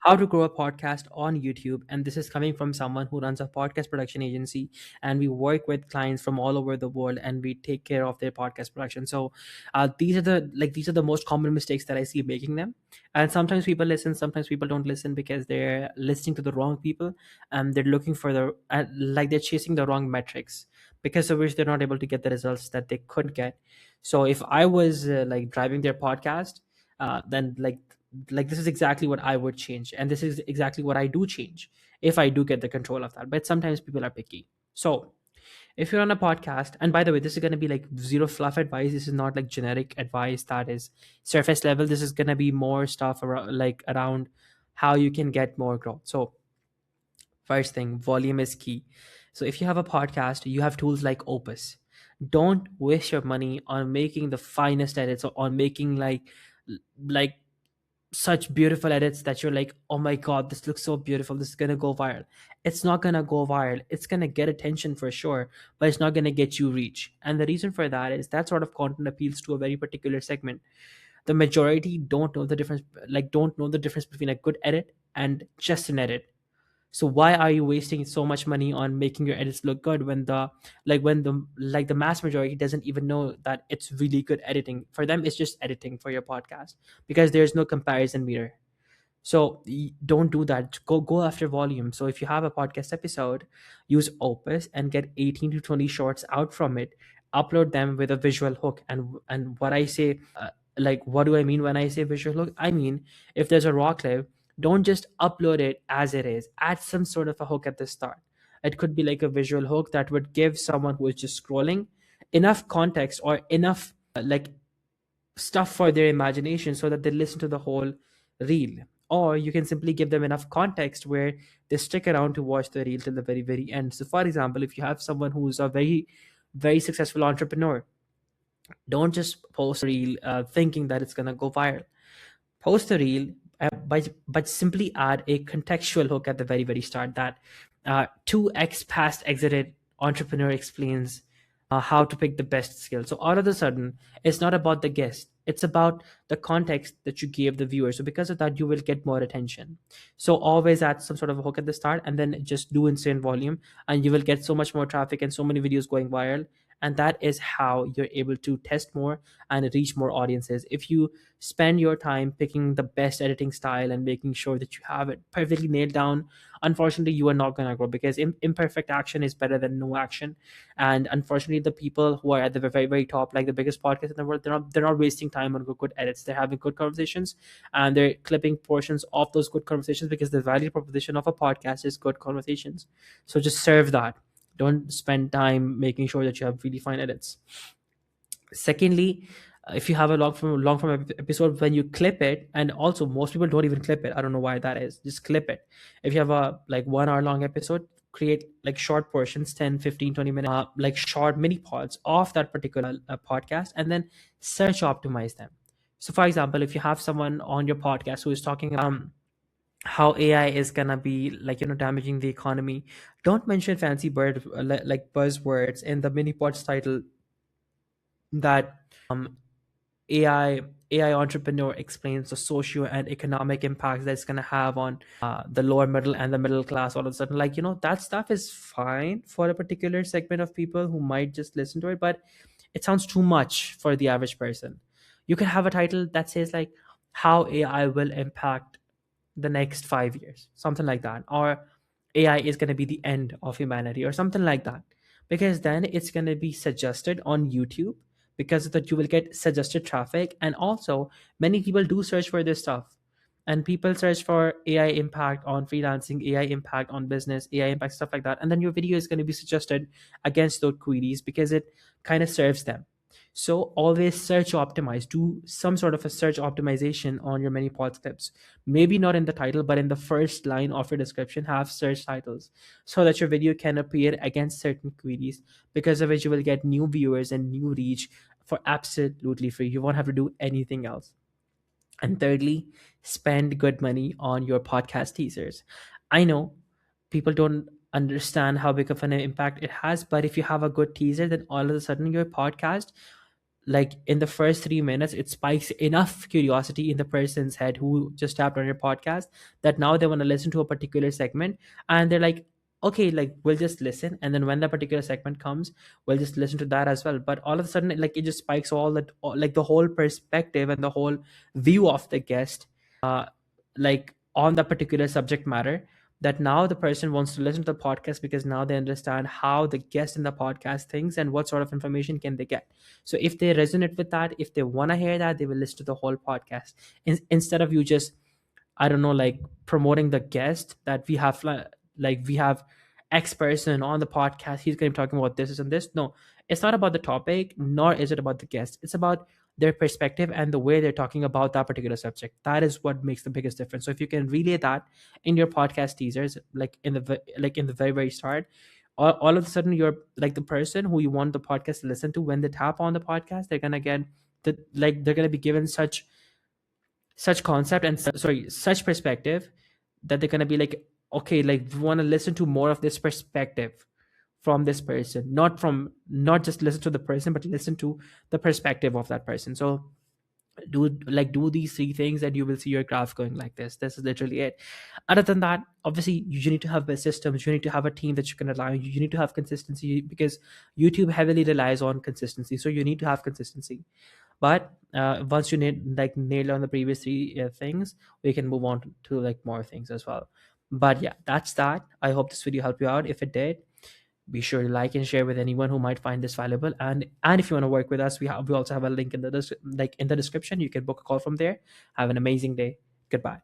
how to grow a podcast on YouTube. And this is coming from someone who runs a podcast production agency, and we work with clients from all over the world, and we take care of their podcast production. So these are the most common mistakes that I see making them. And sometimes people listen, sometimes people don't listen because they're listening to the wrong people, and they're looking for they're chasing the wrong metrics, because of which they're not able to get the results that they could get. So if I was driving their podcast, then this is exactly what I would change, and this is exactly what I do change if I do get the control of that. But sometimes people are picky. So if you're on a podcast, and by the way, this is going to be like zero fluff advice. This is not like generic advice that is surface level. This is going to be more stuff around how you can get more growth. So first thing, volume is key. So if you have a podcast, you have tools like Opus. Don't waste your money on making the finest edits, or on making like such beautiful edits that you're like, oh my god, this looks so beautiful, this is gonna go viral. It's not gonna go viral. It's gonna get attention for sure, but it's not gonna get you reach. And the reason for that is that sort of content appeals to a very particular segment. The majority don't know the difference between a good edit and just an edit. So why are you wasting so much money on making your edits look good when the mass majority doesn't even know that it's really good editing? For them, it's just editing for your podcast, because there's no comparison meter. So don't do that. Go after volume. So if you have a podcast episode, use Opus and get 18 to 20 shorts out from it. Upload them with a visual hook. And what I say, what do I mean when I say visual hook? I mean, if there's a raw clip, don't just upload it as it is. Add some sort of a hook at the start. It could be like a visual hook that would give someone who is just scrolling enough context, or enough stuff for their imagination, so that they listen to the whole reel. Or you can simply give them enough context where they stick around to watch the reel till the very, very end. So for example, if you have someone who's a very, very successful entrepreneur, don't just post a reel thinking that it's going to go viral. Post the reel, but simply add a contextual hook at the very, very start, that 2x past exited entrepreneur explains how to pick the best skill. So all of a sudden, it's not about the guest, it's about the context that you gave the viewer. So because of that, you will get more attention. So always add some sort of a hook at the start, and then just do insane volume, and you will get so much more traffic and so many videos going viral. And that is how you're able to test more and reach more audiences. If you spend your time picking the best editing style and making sure that you have it perfectly nailed down, unfortunately you are not going to grow, because imperfect action is better than no action. And unfortunately, the people who are at the very, very top, like the biggest podcast in the world, they're not wasting time on good edits. They're having good conversations, and they're clipping portions of those good conversations, because the value proposition of a podcast is good conversations. So just serve that. Don't spend time making sure that you have really fine edits. Secondly, if you have a long form episode, when you clip it, and also most people don't even clip it, I don't know why that is, just clip it. If you have a 1 hour long episode, create like short portions, 10, 15, 20 minutes, like short mini pods of that particular podcast, and then search optimize them. So for example, if you have someone on your podcast who is talking how AI is gonna be damaging the economy, don't mention fancy buzzwords in the mini pods title, that um AI AI entrepreneur explains the socio and economic impacts that it's going to have on the lower middle and the middle class. All of a sudden, that stuff is fine for a particular segment of people who might just listen to it, but it sounds too much for the average person. You can have a title that says like how AI will impact the next 5 years, something like that, or AI is going to be the end of humanity, or something like that, because then it's going to be suggested on YouTube, because of that you will get suggested traffic. And also, many people do search for this stuff, and people search for AI impact on freelancing, AI impact on business, AI impact, stuff like that, and then your video is going to be suggested against those queries, because it kind of serves them. So always search optimize. Do some sort of a search optimization on your many pod clips. Maybe not in the title, but in the first line of your description, have search titles, so that your video can appear against certain queries, because of which you will get new viewers and new reach for absolutely free. You won't have to do anything else. And thirdly, spend good money on your podcast teasers. I know people don't understand how big of an impact it has, but if you have a good teaser, then all of a sudden your podcast like in the first 3 minutes it spikes enough curiosity in the person's head who just tapped on your podcast, that now they want to listen to a particular segment, and they're like, okay, like we'll just listen, and then when that particular segment comes, we'll just listen to that as well. But all of a sudden, like it just spikes like the whole perspective and the whole view of the guest, uh like on that particular subject matter, that now the person wants to listen to the podcast because now they understand how the guest in the podcast thinks and what sort of information can they get. So if they resonate with that, if they want to hear that, they will listen to the whole podcast, instead of you just, I don't know, like promoting the guest that we have, like we have X person on the podcast. He's going to be talking about this and this. No, it's not about the topic, nor is it about the guest. It's about their perspective and the way they're talking about that particular subject. That is what makes the biggest difference. So if you can relay that in your podcast teasers, like like in the very very start, all of a sudden you're like the person who you want the podcast to listen to. When they tap on the podcast, they're gonna get they're gonna be given such concept and such perspective, that they're going to be like, okay, like we want to listen to more of this perspective from this person, not just listen to the person, but listen to the perspective of that person. So do these three things and you will see your graph going like this is literally it. Other than that, obviously you need to have best systems, you need to have a team that you can rely on, you need to have consistency, because YouTube heavily relies on consistency, so you need to have consistency. But once you nail on the previous three things, we can move on to like more things as well. But yeah, that's that. I hope this video helped you out. If it did, be sure to like and share with anyone who might find this valuable. And if you want to work with us, we also have a link in the in the description. You can book a call from there. Have an amazing day. Goodbye.